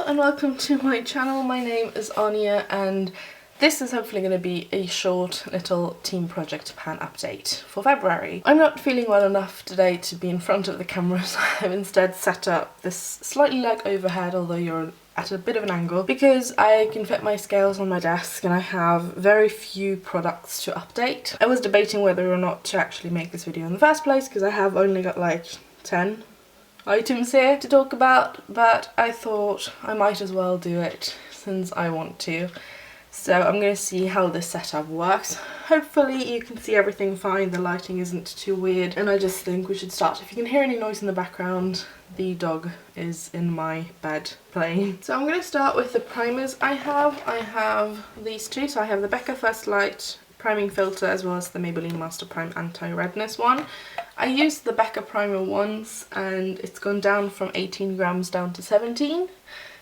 and welcome to my channel. My name is Anya and this is hopefully going to be a short little team project pan update for February. I'm not feeling well enough today to be in front of the camera, so I've instead set up this slightly like overhead, although you're at a bit of an angle, because I can fit my scales on my desk and I have very few products to update. I was debating whether or not to actually make this video in the first place because I have only got like 10 items here to talk about, but I thought I might as well do it since I want to. So I'm going to see how this setup works. Hopefully you can see everything fine, the lighting isn't too weird, and I just think we should start. If you can hear any noise in the background, the dog is in my bed playing. So I'm going to start with the primers I have. I have these two, so I have the Becca First Light priming filter as well as the Maybelline Master Prime Anti-Redness one. I used the Becca primer once and it's gone down from 18 grams down to 17.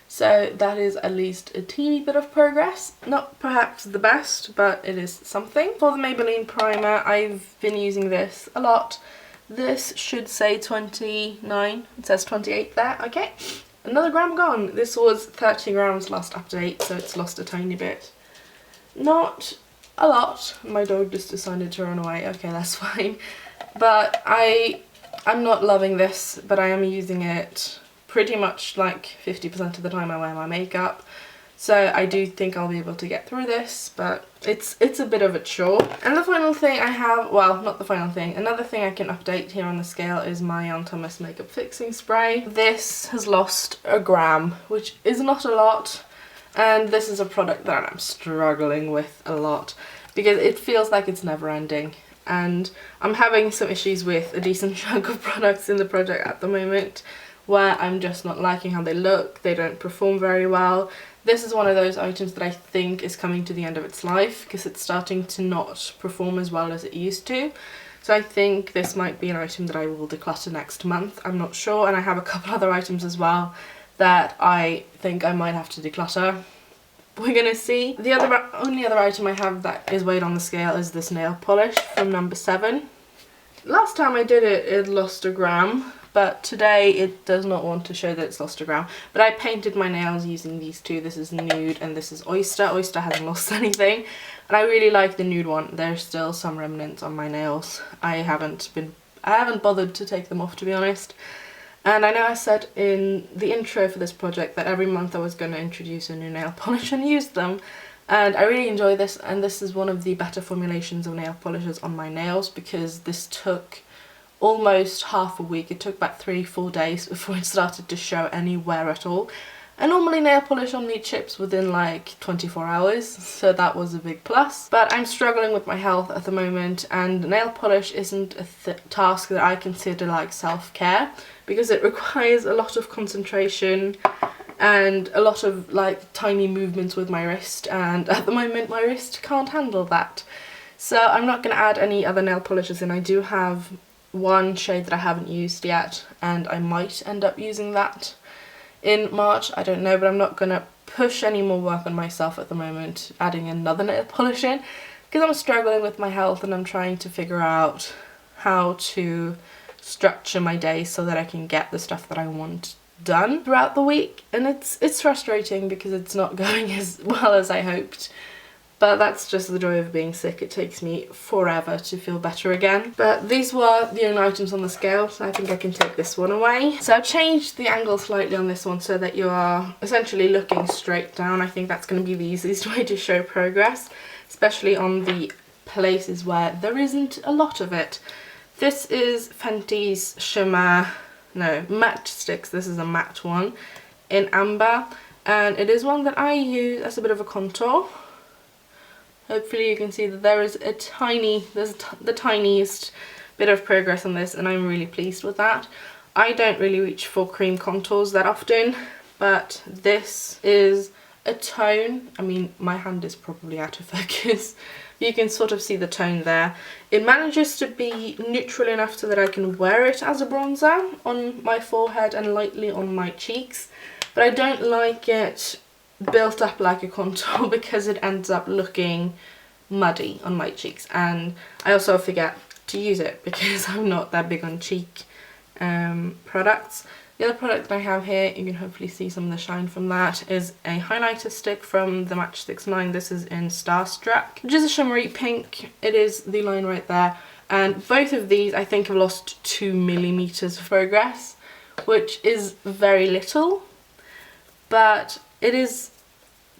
So that is at least a teeny bit of progress. Not perhaps the best, but it is something. For the Maybelline primer, I've been using this a lot. This should say 29, it says 28 there, okay. Another gram gone. This was 30 grams last update, so it's lost a tiny bit. Not a lot. My dog just decided to run away, okay, that's fine. But I'm not loving this, but I am using it pretty much like 50% of the time I wear my makeup. So I do think I'll be able to get through this, but it's a bit of a chore. And the final thing I have, well, not the final thing, another thing I can update here on the scale is my Aunt Thomas makeup fixing spray. This has lost a gram, which is not a lot, and this is a product that I'm struggling with a lot because it feels like it's never ending. And I'm having some issues with a decent chunk of products in the project at the moment where I'm just not liking how they look, they don't perform very well. This is one of those items that I think is coming to the end of its life because it's starting to not perform as well as it used to. So I think this might be an item that I will declutter next month, I'm not sure, and I have a couple other items as well that I think I might have to declutter. We're gonna see. The only other item I have that is weighed on the scale is this nail polish from number 7. Last time I did it, it lost a gram, but today it does not want to show that it's lost a gram. But I painted my nails using these two. This is Nude and this is Oyster. Oyster hasn't lost anything, and I really like the Nude one. There's still some remnants on my nails. I haven't bothered to take them off, to be honest. And I know I said in the intro for this project that every month I was going to introduce a new nail polish and use them. And I really enjoy this, and this is one of the better formulations of nail polishes on my nails because this took almost half a week. It took about 3-4 days before it started to show any wear at all. And normally nail polish on me chips within like 24 hours, so that was a big plus. But I'm struggling with my health at the moment, and nail polish isn't a task that I consider like self-care because it requires a lot of concentration and a lot of like tiny movements with my wrist, and at the moment my wrist can't handle that. So I'm not going to add any other nail polishes in. I do have one shade that I haven't used yet, and I might end up using that in March, I don't know, but I'm not going to push any more work on myself at the moment, adding another nail polish in, because I'm struggling with my health and I'm trying to figure out how to structure my day so that I can get the stuff that I want done throughout the week. And it's frustrating because it's not going as well as I hoped. But that's just the joy of being sick. It takes me forever to feel better again. But these were the only items on the scale, so I think I can take this one away. So I've changed the angle slightly on this one so that you are essentially looking straight down. I think that's going to be the easiest way to show progress, especially on the places where there isn't a lot of it. This is Fenty's matte Stix. This is a matte one in amber, and it is one that I use as a bit of a contour. Hopefully you can see that there is the tiniest bit of progress on this, and I'm really pleased with that. I don't really reach for cream contours that often, but this is a tone. I mean, my hand is probably out of focus. You can sort of see the tone there. It manages to be neutral enough so that I can wear it as a bronzer on my forehead and lightly on my cheeks, but I don't like it built up like a contour because it ends up looking muddy on my cheeks, and I also forget to use it because I'm not that big on cheek products. The other product that I have here, you can hopefully see some of the shine from that, is a highlighter stick from the Matchstick line. This is in Starstruck, which is a shimmery pink. It is the line right there. And both of these I think have lost 2mm of progress, which is very little, but it is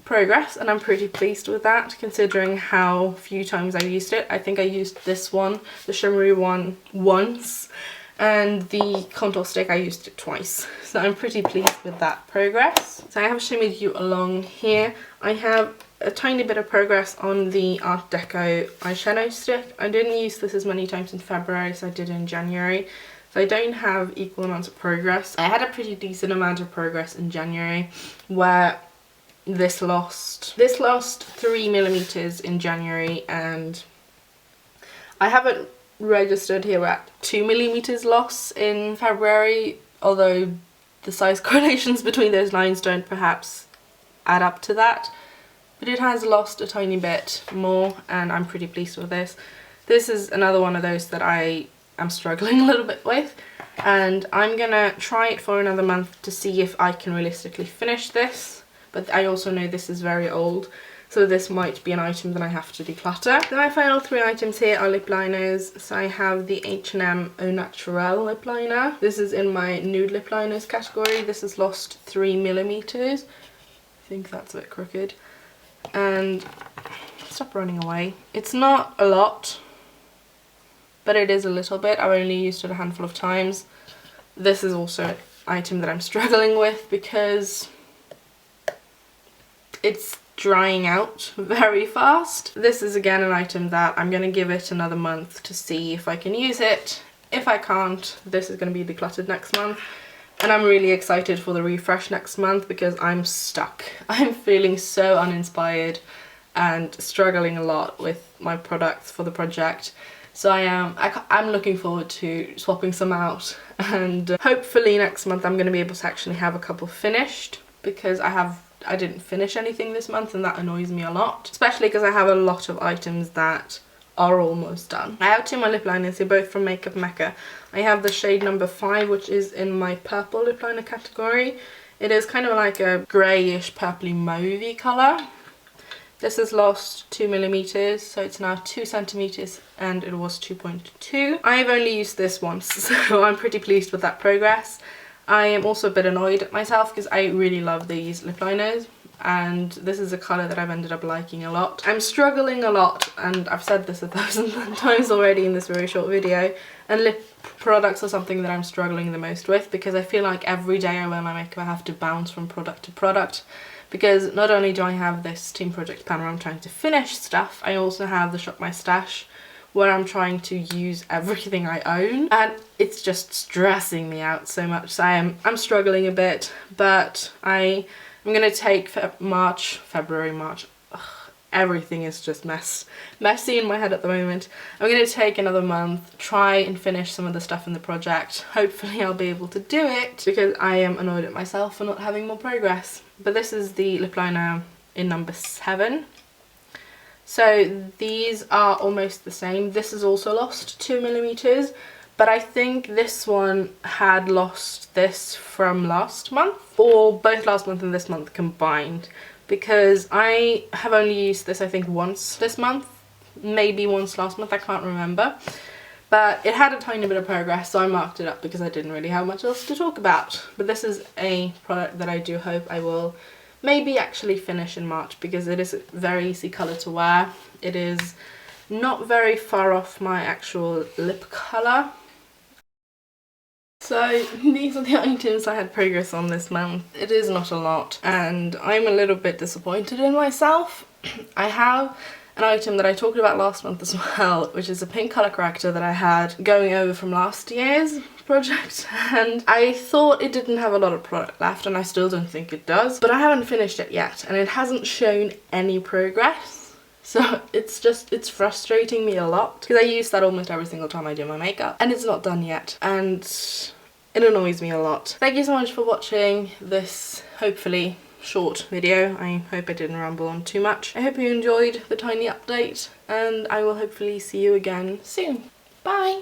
progress and I'm pretty pleased with that considering how few times I used it. I think I used this one, the shimmery one, once, and the contour stick I used it twice, so I'm pretty pleased with that progress. So I have shimmered you along here. I have a tiny bit of progress on the Artdeco eyeshadow stick. I didn't use this as many times in February as I did in January, so I don't have equal amounts of progress. I had a pretty decent amount of progress in January, where this lost 3mm in January, and I haven't registered here at 2mm loss in February, although the size correlations between those lines don't perhaps add up to that, but it has lost a tiny bit more and I'm pretty pleased with this. This is another one of those that I am struggling a little bit with, and I'm gonna try it for another month to see if I can realistically finish this, but I also know this is very old, so this might be an item that I have to declutter. Then my final 3 items here are lip liners. So I have the H&M Au Naturel lip liner. This is in my nude lip liners category. This has lost 3mm. I think that's a bit crooked. And stop running away. It's not a lot, but it is a little bit. I've only used it a handful of times. This is also an item that I'm struggling with because it's drying out very fast. This is again an item that I'm going to give it another month to see if I can use it. If I can't, this is going to be decluttered next month, and I'm really excited for the refresh next month because I'm stuck. I'm feeling so uninspired and struggling a lot with my products for the project, so I'm looking forward to swapping some out, and hopefully next month I'm going to be able to actually have a couple finished, because I didn't finish anything this month and that annoys me a lot, especially because I have a lot of items that are almost done. I have 2 more lip liners here, both from Mekka. I have the shade number 5, which is in my purple lip liner category. It is kind of like a greyish purpley mauvey colour. This has lost 2mm, so it's now 2cm and it was 2.2. I've only used this once, so I'm pretty pleased with that progress. I am also a bit annoyed at myself because I really love these lip liners, and this is a colour that I've ended up liking a lot. I'm struggling a lot, and I've said this 1,000 times already in this very short video, and lip products are something that I'm struggling the most with because I feel like every day I wear my makeup I have to bounce from product to product, because not only do I have this team project pan where I'm trying to finish stuff, I also have the Shop My Stash where I'm trying to use everything I own, and it's just stressing me out so much. So I'm struggling a bit, but I'm gonna take February, March. Ugh, everything is just messy in my head at the moment. I'm gonna take another month, try and finish some of the stuff in the project. Hopefully I'll be able to do it because I am annoyed at myself for not having more progress. But this is the lip liner in number 7. So these are almost the same. This has also lost 2mm, but I think this one had lost this from last month, or both last month and this month combined, because I have only used this I think once this month, maybe once last month, I can't remember. But it had a tiny bit of progress, so I marked it up because I didn't really have much else to talk about. But this is a product that I do hope I will maybe actually finish in March, because it is a very easy colour to wear. It is not very far off my actual lip colour. So these are the items I had progress on this month. It is not a lot, and I'm a little bit disappointed in myself. I have an item that I talked about last month as well, which is a pink colour corrector that I had going over from last year's project, and I thought it didn't have a lot of product left, and I still don't think it does, but I haven't finished it yet and it hasn't shown any progress, so it's frustrating me a lot because I use that almost every single time I do my makeup, and it's not done yet, and it annoys me a lot. Thank you so much for watching this hopefully short video. I hope I didn't ramble on too much. I hope you enjoyed the tiny update, and I will hopefully see you again soon. Bye!